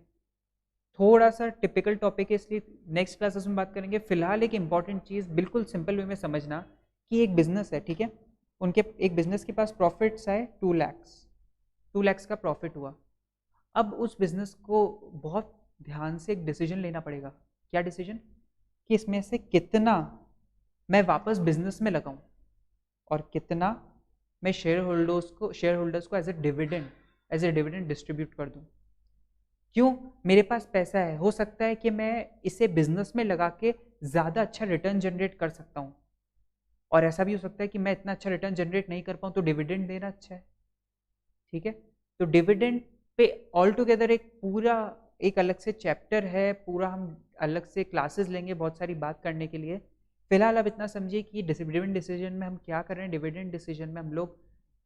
थोड़ा सा टिपिकल टॉपिक है इसलिए नेक्स्ट क्लासेस में बात करेंगे। फिलहाल एक इंपॉर्टेंट चीज़ बिल्कुल सिंपल वे में समझना कि एक बिजनेस है, ठीक है, उनके एक बिजनेस के पास प्रॉफिट्स आए 2 लाख का प्रॉफिट हुआ। अब उस बिजनेस को बहुत ध्यान से एक डिसीजन लेना पड़ेगा। क्या डिसीजन? कि इसमें से कितना मैं वापस बिजनेस में लगाऊं और कितना मैं शेयर होल्डर्स को एज ए डिविडेंड डिस्ट्रीब्यूट कर दूं। क्यों? मेरे पास पैसा है, हो सकता है कि मैं इसे बिजनेस में लगा के ज़्यादा अच्छा रिटर्न जनरेट कर सकता हूँ, और ऐसा भी हो सकता है कि मैं इतना अच्छा रिटर्न जनरेट नहीं कर पाऊँ, तो डिविडेंड देना अच्छा है। ठीक है, तो डिविडेंड पे ऑल टुगेदर एक पूरा एक अलग से चैप्टर है, पूरा हम अलग से क्लासेस लेंगे बहुत सारी बात करने के लिए। फिलहाल आप इतना समझिए कि डिविडेंड डिसीजन में हम क्या कर रहे हैं। डिविडेंड डिसीजन में हम लोग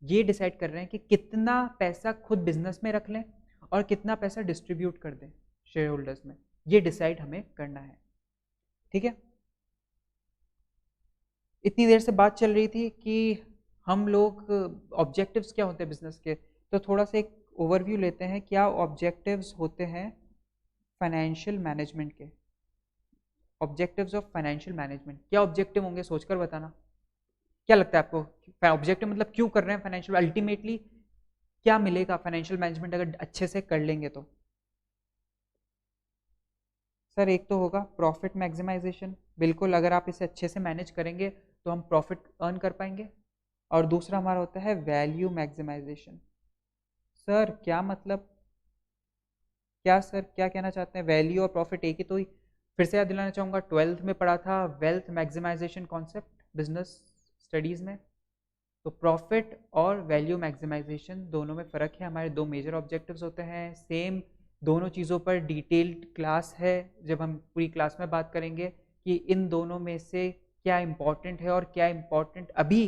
ये डिसाइड कर रहे हैं कि कितना पैसा खुद बिजनेस में रख लें और कितना पैसा डिस्ट्रीब्यूट कर दें शेयर होल्डर्स में, ये डिसाइड हमें करना है। ठीक है, इतनी देर से बात चल रही थी कि हम लोग ऑब्जेक्टिव्स क्या होते हैं बिजनेस के, तो थोड़ा सा एक ओवरव्यू लेते हैं क्या ऑब्जेक्टिव्स होते हैं फाइनेंशियल मैनेजमेंट के। ऑब्जेक्टिव्स ऑफ फाइनेंशियल मैनेजमेंट, क्या ऑब्जेक्टिव होंगे सोचकर बताना। क्या लगता है आपको ऑब्जेक्टिव मतलब क्यों कर रहे हैं फाइनेंशियल, अल्टीमेटली क्या मिलेगा फाइनेंशियल मैनेजमेंट अगर अच्छे से कर लेंगे तो? सर एक तो होगा प्रॉफिट मैक्सिमाइजेशन, बिल्कुल अगर आप इसे अच्छे से मैनेज करेंगे तो हम प्रॉफिट अर्न कर पाएंगे। और दूसरा हमारा होता है वैल्यू मैक्सिमाइजेशन। सर क्या मतलब, क्या सर क्या कहना चाहते हैं? वैल्यू और प्रॉफिट एक ही तो ही? फिर से याद दिलाना चाहूँगा, 12th में पढ़ा था wealth maximization concept business studies में। तो प्रॉफिट और वैल्यू मैक्सिमाइजेशन दोनों में फ़र्क है। हमारे दो मेजर ऑब्जेक्टिव्स होते हैं, सेम दोनों चीज़ों पर डिटेल्ड क्लास है, जब हम पूरी क्लास में बात करेंगे कि इन दोनों में से क्या इम्पोर्टेंट है और क्या इम्पोर्टेंट अभी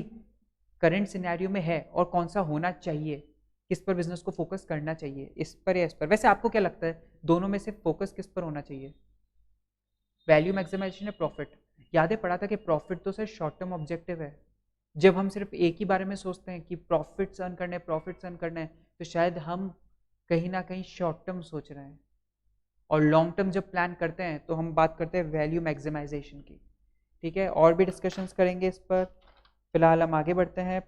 करंट सिनेरियो में है और कौन सा होना चाहिए, किस पर बिजनेस को फोकस करना चाहिए, इस पर या इस पर। वैसे आपको क्या लगता है दोनों में से फोकस किस पर होना चाहिए, वैल्यू मैक्सिमाइजेशन या प्रॉफिट? यादें पढ़ा था कि प्रॉफिट तो सिर्फ शॉर्ट टर्म ऑब्जेक्टिव है। जब हम सिर्फ एक ही बारे में सोचते हैं कि प्रॉफिट्स अर्न करने प्रॉफिट्स अर्न करने, तो शायद हम कहीं ना कहीं शॉर्ट टर्म सोच रहे हैं, और लॉन्ग टर्म जब प्लान करते हैं तो हम बात करते हैं वैल्यू मैक्सिमाइजेशन की। ठीक है, और भी डिस्कशंस करेंगे इस पर, फिलहाल हम आगे बढ़ते हैं।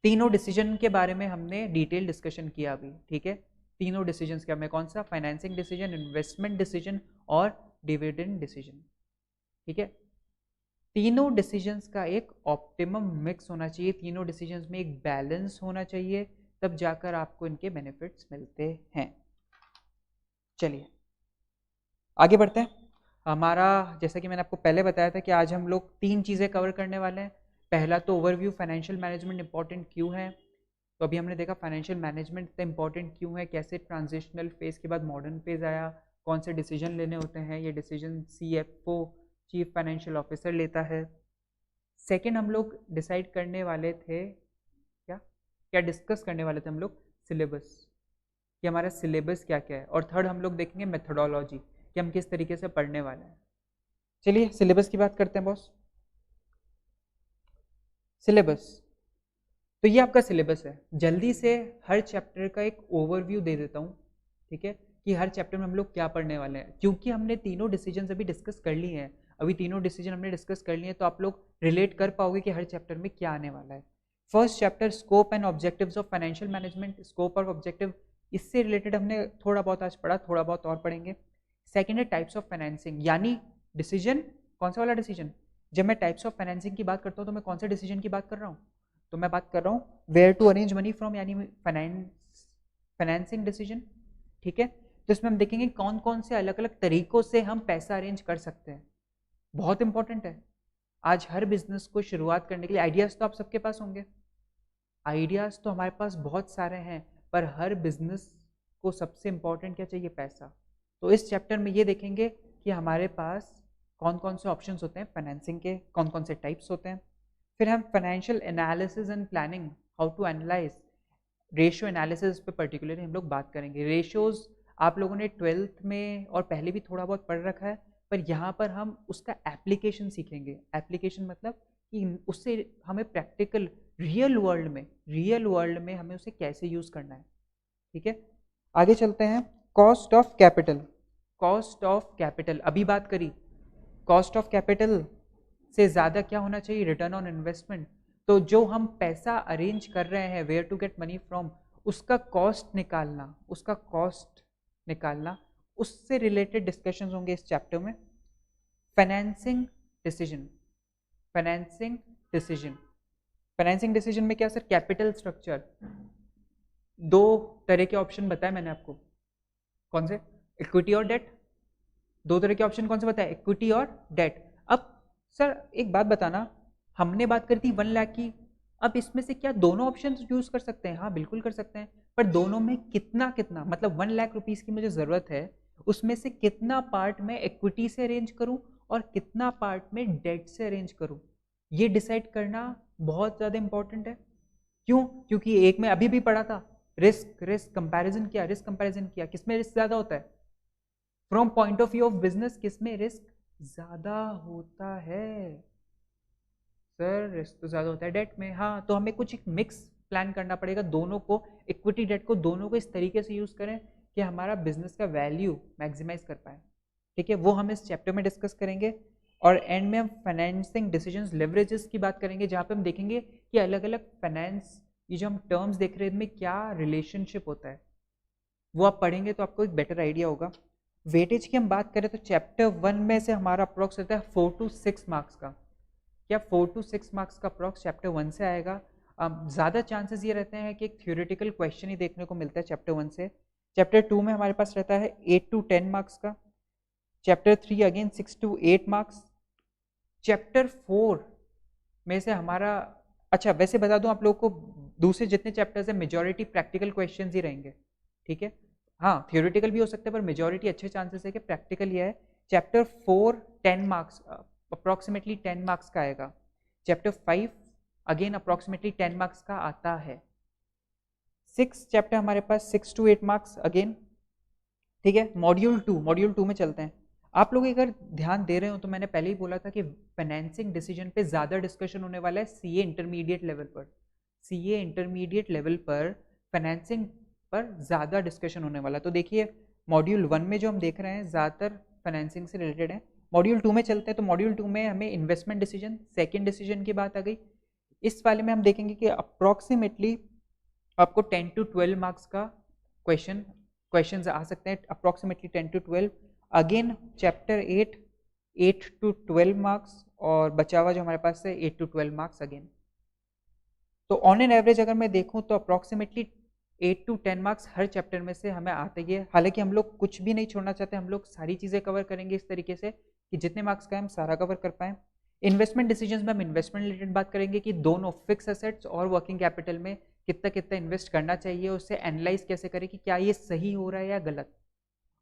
तीनों डिसीजन के बारे में हमने डिटेल डिस्कशन किया अभी। ठीक है, तीनों डिसीजन क्या में, कौन सा? फाइनेंसिंग डिसीजन, इन्वेस्टमेंट डिसीजन और डिविडेंड डिसीजन। ठीक है, तीनों डिसीजंस का एक ऑप्टिमम मिक्स होना चाहिए, तीनों डिसीजंस में एक बैलेंस होना चाहिए, तब जाकर आपको इनके बेनिफिट्स मिलते हैं। चलिए आगे बढ़ते हैं। हमारा जैसा कि मैंने आपको पहले बताया था कि आज हम लोग 3 चीज़ें कवर करने वाले हैं। पहला तो ओवरव्यू, फाइनेंशियल मैनेजमेंट इंपॉर्टेंट क्यों है। तो अभी हमने देखा फाइनेंशियल मैनेजमेंट इतना इंपॉर्टेंट क्यों है, कैसे ट्रांजिशनल फेज के बाद मॉडर्न फेज आया, कौन से डिसीजन लेने होते हैं, ये decision CFO chief financial officer लेता है। सेकंड हम लोग डिसाइड करने वाले थे क्या क्या डिस्कस करने वाले थे हम लोग, सिलेबस, कि हमारा सिलेबस क्या क्या है। और थर्ड हम लोग देखेंगे मेथोडोलॉजी, कि हम किस तरीके से पढ़ने वाले हैं। चलिए सिलेबस की बात करते हैं बॉस। सिलेबस, तो ये आपका सिलेबस है। जल्दी से हर चैप्टर का एक ओवरव्यू दे देता हूँ, ठीक है, कि हर चैप्टर में हम लोग क्या पढ़ने वाले हैं। क्योंकि हमने तीनों डिसीजन अभी डिस्कस कर लिए हैं, अभी तीनों डिसीजन हमने डिस्कस कर लिए हैं, तो आप लोग रिलेट कर पाओगे कि हर चैप्टर में क्या आने वाला है। First chapter scope and objectives of financial management, scope और ऑब्जेक्टिव, इससे रिलेटेड हमने थोड़ा बहुत आज पढ़ा, थोड़ा बहुत और पढ़ेंगे। सेकेंड है टाइप्स ऑफ फाइनेंसिंग, यानी डिसीजन, कौन सा वाला डिसीजन। जब मैं टाइप्स ऑफ फाइनेंसिंग की बात करता हूँ तो मैं कौन से डिसीजन की बात कर रहा हूँ, तो मैं बात कर रहा हूँ where to arrange money from, यानी फाइनेंसिंग डिसीजन, ठीक है। तो इसमें हम देखेंगे कौन कौन से अलग अलग तरीकों से हम पैसा अरेंज कर सकते हैं, बहुत इंपॉर्टेंट है। आज हर बिजनेस को शुरुआत करने के लिए आइडियाज तो आप सबके पास होंगे, आइडियाज तो हमारे पास बहुत सारे हैं, पर हर बिजनेस को सबसे इंपॉर्टेंट क्या चाहिए, पैसा। तो इस चैप्टर में ये देखेंगे कि हमारे पास कौन कौन से ऑप्शंस होते हैं फाइनेंसिंग के, कौन कौन से टाइप्स होते हैं। फिर हम financial analysis and planning, how to analyse, ratio analysis पे पर्टिकुलरली हम लोग बात करेंगे। रेशियोज आप लोगों ने 12th में और पहले भी थोड़ा बहुत पढ़ रखा है, पर यहाँ पर हम उसका एप्लीकेशन सीखेंगे। एप्लीकेशन मतलब कि उससे हमें प्रैक्टिकल रियल वर्ल्ड में हमें उसे कैसे यूज़ करना है, ठीक है। आगे चलते हैं, cost of capital. Cost of capital अभी बात करी, कॉस्ट ऑफ कैपिटल से ज़्यादा क्या होना चाहिए, रिटर्न ऑन इन्वेस्टमेंट। तो जो हम पैसा अरेंज कर रहे हैं, where to get money from, उसका कॉस्ट निकालना, उसका कॉस्ट निकालना, उससे रिलेटेड डिस्कशंस होंगे इस चैप्टर में। Financing decision, financing decision, financing decision में क्या सर, कैपिटल स्ट्रक्चर। दो तरह के ऑप्शन बताए मैंने आपको, कौन से, इक्विटी और डेट। दो तरह के ऑप्शन कौन से बताए, इक्विटी और डेट। अब सर एक बात बताना, हमने बात करी थी 1 लाख की, अब इसमें से क्या दोनों ऑप्शन यूज कर सकते हैं, हाँ बिल्कुल कर सकते हैं, पर दोनों में कितना कितना, मतलब 1 लाख रुपीस की मुझे जरूरत है, उसमें से कितना पार्ट मैं इक्विटी से अरेंज करूं और कितना पार्ट में डेट से अरेंज करूं, ये डिसाइड करना बहुत ज्यादा इंपॉर्टेंट है। क्यों, क्योंकि एक में अभी भी पढ़ा था, रिस्क रिस्क कंपैरिजन किया, रिस्क कंपैरिजन किया, किसमें रिस्क ज्यादा होता है, from point of view of business किसमें रिस्क ज्यादा होता है, सर रिस्क तो ज्यादा होता है डेट में। हाँ, तो हमें कुछ एक मिक्स प्लान करना पड़ेगा, दोनों को, इक्विटी डेट को, दोनों को इस तरीके से यूज करें कि हमारा बिजनेस का वैल्यू मैक्सिमाइज कर पाए, ठीक है। वो हम इस चैप्टर में डिस्कस करेंगे। और एंड में हम फाइनेंसिंग डिसीजंस लेवरेजेस की बात करेंगे, जहाँ पे हम देखेंगे कि अलग अलग फाइनेंस, ये जो हम टर्म्स देख रहे हैं इनमें क्या रिलेशनशिप होता है, वो आप पढ़ेंगे तो आपको एक बेटर आइडिया होगा। वेटेज की हम बात करें तो चैप्टर 1 में से हमारा अप्रॉक्स रहता है 4 to 6 मार्क्स का, क्या 4 to 6 मार्क्स का अप्रॉक्स चैप्टर 1 से आएगा। ज़्यादा चांसेस ये रहते हैं कि एक थ्योरेटिकल क्वेश्चन ही देखने को मिलता है चैप्टर 1 से। चैप्टर 2 में हमारे पास रहता है 8 to 10 मार्क्स का, chapter 3 again 6 to 8 marks, chapter 4 में से हमारा, अच्छा वैसे बता दूं आप लोगों को, दूसरे जितने चैप्टर्स हैं मेजॉरिटी प्रैक्टिकल क्वेश्चंस ही रहेंगे, ठीक है। हाँ थियोरेटिकल भी हो सकते हैं, पर मेजॉरिटी अच्छे चांसेस है कि प्रैक्टिकल ही है। चैप्टर 4 10 मार्क्स, अप्रॉक्सीमेटली 10 मार्क्स का आएगा। चैप्टर 5 अगेन अप्रॉक्सीमेटली 10 मार्क्स का आता है। 6 चैप्टर हमारे पास 6 to 8 मार्क्स अगेन, ठीक है। मॉड्यूल 2 में चलते हैं। आप लोग अगर ध्यान दे रहे हो तो मैंने पहले ही बोला था कि फाइनेंसिंग डिसीजन पे ज़्यादा डिस्कशन होने वाला है सीए इंटरमीडिएट लेवल पर, सीए इंटरमीडिएट लेवल पर फाइनेंसिंग पर ज़्यादा डिस्कशन होने वाला। तो देखिए मॉड्यूल 1 में जो हम देख रहे हैं ज़्यादातर फाइनेंसिंग से रिलेटेड है। मॉड्यूल 2 में चलते हैं, तो मॉड्यूल 2 में हमें इन्वेस्टमेंट डिसीजन, सेकेंड डिसीजन की बात आ गई। इस वाले में हम देखेंगे कि अप्रॉक्सीमेटली आपको 10 to 12 मार्क्स का क्वेश्चन आ सकते हैं, approximately 10 to 12। Again chapter 8 to 12 marks, और बचा हुआ जो हमारे पास है 8 to 12 मार्क्स अगेन। तो ऑन एन एवरेज अगर मैं देखूं तो approximately 8 to 10 marks her chapter में से हमें आते ही है। हालांकि हम लोग कुछ भी नहीं छोड़ना चाहते, हम लोग सारी चीज़ें कवर करेंगे इस तरीके से कि जितने मार्क्स का हम सारा कवर कर पाएँ। इन्वेस्टमेंट डिसीजंस में हम इन्वेस्टमेंट रिलेटेड बात करेंगे कि दोनों फिक्स एसेट्स और वर्किंग कैपिटल में कितना कितना इन्वेस्ट करना चाहिए, उससे एनालाइज कैसे करें कि क्या ये सही हो रहा है या गलत।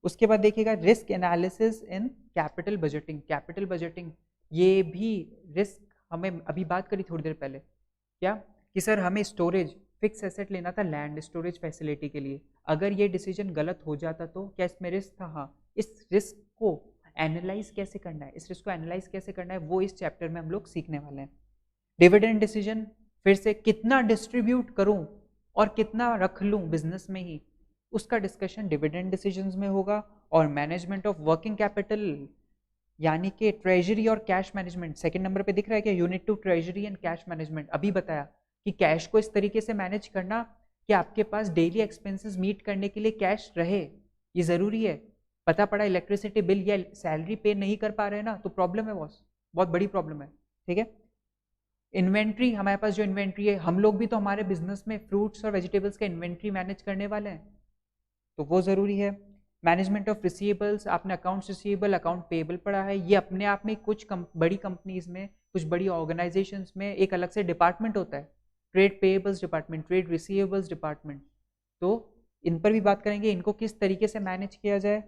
उसके बाद देखिएगा risk analysis in capital budgeting. Capital budgeting ये भी रिस्क, हमें अभी बात करी थोड़ी देर पहले क्या कि सर हमें स्टोरेज फिक्स एसेट लेना था लैंड स्टोरेज फैसिलिटी के लिए, अगर ये डिसीजन गलत हो जाता तो क्या इसमें रिस्क था? हाँ। इस रिस्क को एनालाइज कैसे करना है, इस रिस्क को एनालाइज कैसे करना है, वो इस चैप्टर में हम लोग सीखने वाले हैं। डिविडेंड डिसीजन, फिर से कितना डिस्ट्रीब्यूट करूं और कितना रख लूं बिजनेस में ही, उसका डिस्कशन डिविडेंड डिसीजंस में होगा। और मैनेजमेंट ऑफ वर्किंग कैपिटल यानी कि ट्रेजरी और कैश मैनेजमेंट, सेकंड नंबर पे दिख रहा है क्या, unit two treasury and cash management. अभी बताया कि कैश को इस तरीके से मैनेज करना कि आपके पास डेली एक्सपेंसेस मीट करने के लिए कैश रहे, ये जरूरी है। पता पड़ा इलेक्ट्रिसिटी बिल या सैलरी पे नहीं कर पा रहे हैं ना, तो प्रॉब्लम है बॉस, बहुत बड़ी प्रॉब्लम है। ठीक है। इन्वेंट्री, हमारे पास जो इन्वेंट्री है, हम लोग भी तो हमारे बिजनेस में फ्रूट्स और वेजिटेबल्स का इन्वेंट्री मैनेज करने वाले हैं, तो वो ज़रूरी है। मैनेजमेंट ऑफ रिसीवेबल्स, आपने अकाउंट्स रिसीवेबल अकाउंट पेबल पढ़ा है, ये अपने आप में कुछ बड़ी कंपनीज में, कुछ बड़ी ऑर्गेनाइजेशंस में एक अलग से डिपार्टमेंट होता है, trade payables department, trade receivables department. तो इन पर भी बात करेंगे, इनको किस तरीके से मैनेज किया जाए।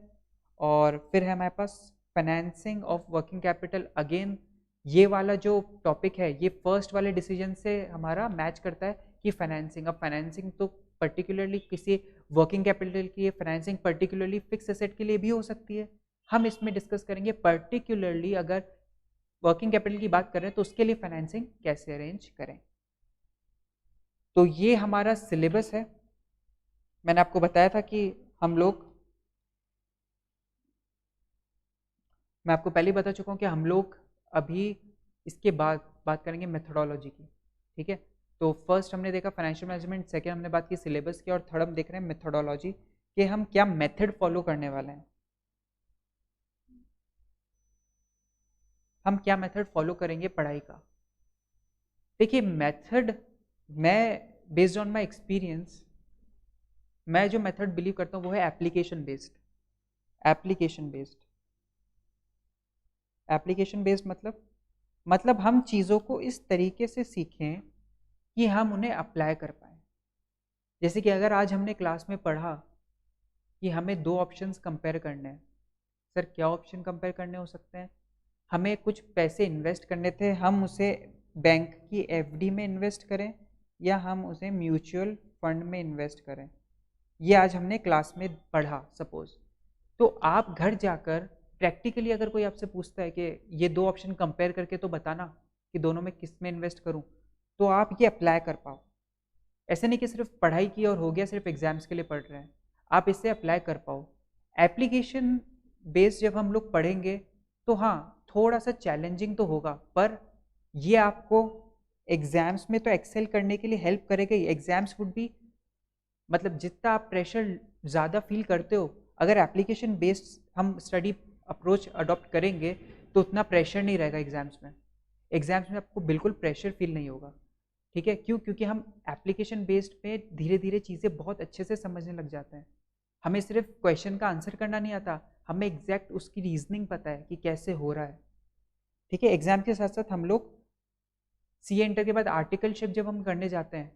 और फिर है हमारे पास financing of working capital. Again ये वाला जो टॉपिक है ये फर्स्ट वाले डिसीजन से हमारा मैच करता है कि फाइनेंसिंग, अब फाइनेंसिंग तो पर्टिकुलरली किसी वर्किंग कैपिटल की फाइनेंसिंग पर्टिकुलरली फिक्स एसेट के लिए भी हो सकती है। हम इसमें डिस्कस करेंगे पर्टिकुलरली अगर वर्किंग कैपिटल की बात करें तो उसके लिए फाइनेंसिंग कैसे अरेंज करें। तो ये हमारा सिलेबस है। मैंने आपको बताया था कि हम लोग, मैं आपको पहले बता चुका हूँ कि हम लोग अभी इसके बाद बात करेंगे मेथोडोलॉजी की। ठीक है। तो फर्स्ट हमने देखा फाइनेंशियल मैनेजमेंट, सेकेंड हमने बात की सिलेबस की, और थर्ड हम देख रहे हैं मेथोडोलॉजी कि हम क्या मेथड फॉलो करने वाले हैं, हम क्या मेथड फॉलो करेंगे पढ़ाई का। देखिए मेथड, मैं बेस्ड ऑन माय एक्सपीरियंस, मैं जो मेथड बिलीव करता हूँ वो है application based. Application based, application based मतलब हम चीज़ों को इस तरीके से सीखें कि हम उन्हें अप्लाई कर पाएँ। जैसे कि अगर आज हमने क्लास में पढ़ा कि हमें दो ऑप्शंस कंपेयर करने हैं, सर क्या ऑप्शन कंपेयर करने हो सकते हैं? हमें कुछ पैसे इन्वेस्ट करने थे, हम उसे बैंक की एफडी में इन्वेस्ट करें या हम उसे म्यूचुअल फंड में इन्वेस्ट करें, ये आज हमने क्लास में पढ़ा सपोज। तो आप घर जाकर प्रैक्टिकली अगर कोई आपसे पूछता है कि ये दो ऑप्शन कंपेयर करके तो बताना कि दोनों में किस में इन्वेस्ट करूं, तो आप ये अप्लाई कर पाओ। ऐसे नहीं कि सिर्फ पढ़ाई की और हो गया, सिर्फ एग्जाम्स के लिए पढ़ रहे हैं, आप इससे अप्लाई कर पाओ। एप्लीकेशन बेस्ड जब हम लोग पढ़ेंगे तो हाँ थोड़ा सा चैलेंजिंग तो होगा, पर ये आपको एग्जाम्स में तो एक्सेल करने के लिए हेल्प करेगा ही। एग्जाम्स वुड बी, मतलब जितना आप प्रेशर ज़्यादा फील करते हो, अगर एप्लीकेशन बेस्ड हम स्टडी अप्रोच अडॉप्ट करेंगे तो उतना प्रेशर नहीं रहेगा एग्जाम्स में। एग्जाम्स में आपको बिल्कुल प्रेशर फील नहीं होगा। ठीक है, क्यों? क्योंकि हम एप्लीकेशन बेस्ड पे धीरे धीरे चीज़ें बहुत अच्छे से समझने लग जाते हैं। हमें सिर्फ क्वेश्चन का आंसर करना नहीं आता, हमें एग्जैक्ट उसकी रीजनिंग पता है कि कैसे हो रहा है। ठीक है। एग्जाम के साथ साथ हम लोग सी इंटर के बाद आर्टिकलशिप जब हम करने जाते हैं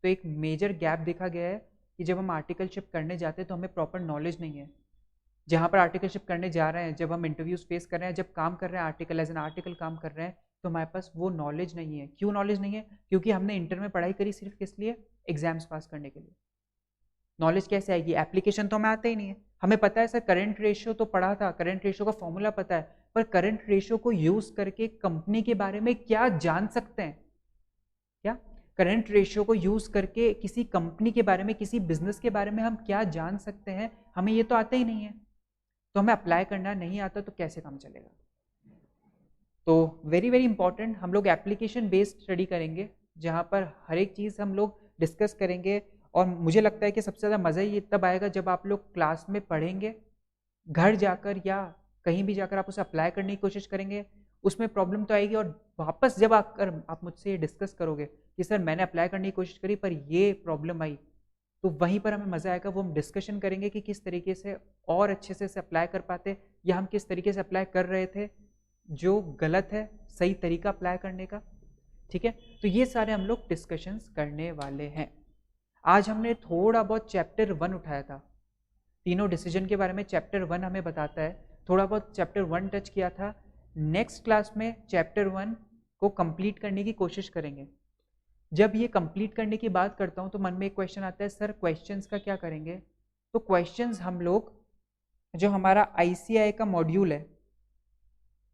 तो एक मेजर गैप देखा गया है कि जब हम आर्टिकलशिप करने जाते हैं तो हमें प्रॉपर नॉलेज नहीं है। जहाँ पर आर्टिकलशिप करने जा रहे हैं, जब हम इंटरव्यूज फेस कर रहे हैं, जब काम कर रहे हैं आर्टिकल एज एन आर्टिकल काम कर रहे हैं, तो हमारे पास वो नॉलेज नहीं है। क्यों नॉलेज नहीं है? क्योंकि हमने इंटर में पढ़ाई करी सिर्फ किस लिए? एग्जाम्स पास करने के लिए। नॉलेज कैसे आएगी? एप्लीकेशन तो हमें आता ही नहीं है। हमें पता है सर करंट रेशियो तो पढ़ा था, करंट रेशियो का फॉर्मूला पता है, पर करंट रेशियो को यूज करके कंपनी के बारे में क्या जान सकते हैं? क्या करंट रेशियो को यूज करके किसी कंपनी के बारे में, किसी बिजनेस के बारे में हम क्या जान सकते हैं? हमें ये तो आता ही नहीं है। तो हमें अप्लाई करना नहीं आता तो कैसे काम चलेगा? तो वेरी वेरी इंपॉर्टेंट, हम लोग एप्लीकेशन बेस्ड स्टडी करेंगे जहाँ पर हर एक चीज़ हम लोग डिस्कस करेंगे। और मुझे लगता है कि सबसे ज़्यादा मज़ा ये तब आएगा जब आप लोग क्लास में पढ़ेंगे, घर जाकर या कहीं भी जाकर आप उसे अप्लाई करने की कोशिश करेंगे, उसमें प्रॉब्लम तो आएगी। और वापस जब आप मुझसे ये डिस्कस करोगे कि सर मैंने अप्लाई करने की कोशिश करी पर ये प्रॉब्लम आई, तो वहीं पर हमें मज़ा आएगा। वो हम डिस्कशन करेंगे कि किस तरीके से और अच्छे से इसे अप्लाई कर पाते, या हम किस तरीके से अप्लाई कर रहे थे जो गलत है, सही तरीका अप्लाई करने का। ठीक है। तो ये सारे हम लोग डिस्कशंस करने वाले हैं। आज हमने थोड़ा बहुत चैप्टर 1 उठाया था, तीनों डिसीजन के बारे में चैप्टर 1 हमें बताता है, थोड़ा बहुत चैप्टर 1 टच किया था। नेक्स्ट क्लास में चैप्टर 1 को कंप्लीट करने की कोशिश करेंगे। जब ये कंप्लीट करने की बात करता हूँ तो मन में एक क्वेश्चन आता है, सर क्वेश्चंस का क्या करेंगे? तो क्वेश्चंस हम लोग जो हमारा आईसीआई का मॉड्यूल है,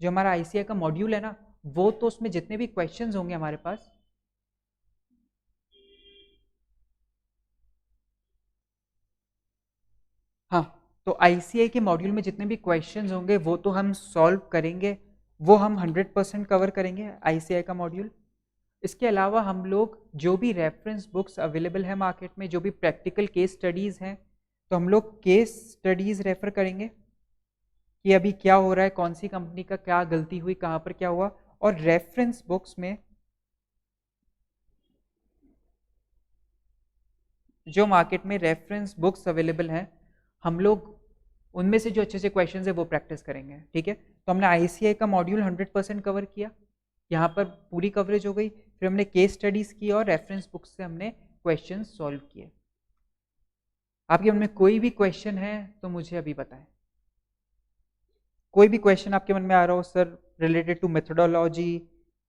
जो हमारा आईसीआई का मॉड्यूल है ना, वो तो उसमें जितने भी क्वेश्चंस होंगे हमारे पास, हाँ, तो आईसीआई के मॉड्यूल में जितने भी क्वेश्चंस होंगे वो तो हम सॉल्व करेंगे, वो हम 100% कवर करेंगे आईसीआई का मॉड्यूल। इसके अलावा हम लोग जो भी रेफरेंस बुक्स अवेलेबल है मार्केट में, जो भी प्रैक्टिकल केस स्टडीज़ हैं, तो हम लोग केस स्टडीज़ रेफर करेंगे कि अभी क्या हो रहा है, कौन सी कंपनी का क्या गलती हुई, कहाँ पर क्या हुआ। और रेफरेंस बुक्स में जो मार्केट में रेफरेंस बुक्स अवेलेबल हैं, हम लोग उनमें से जो अच्छे से क्वेश्चन है वो प्रैक्टिस करेंगे। ठीक है, तो हमने आईसीआई का मॉड्यूल 100% कवर किया, यहाँ पर पूरी कवरेज हो गई। फिर हमने केस स्टडीज़ की और रेफरेंस बुक्स से हमने क्वेश्चन सॉल्व किए। आपके मन में कोई भी क्वेश्चन है तो मुझे अभी बताएं। कोई भी क्वेश्चन आपके मन में आ रहा हो सर, रिलेटेड टू मेथोडोलॉजी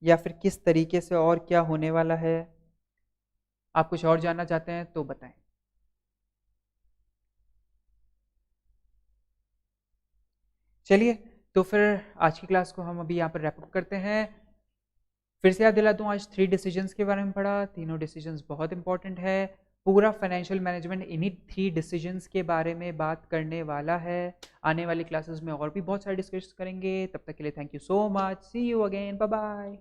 या फिर किस तरीके से और क्या होने वाला है, आप कुछ और जानना चाहते हैं तो बताएं। चलिए, तो फिर आज की क्लास को हम अभी यहाँ पर रैप अप करते हैं। फिर से याद दिला दूँ, आज 3 डिसीजंस के बारे में पढ़ा। तीनों डिसीजंस बहुत इंपॉर्टेंट है। पूरा फाइनेंशियल मैनेजमेंट इन्हीं 3 डिसीजंस के बारे में बात करने वाला है। आने वाली क्लासेस में और भी बहुत सारे डिस्कस करेंगे। तब तक के लिए thank you so much. See you again, bye bye.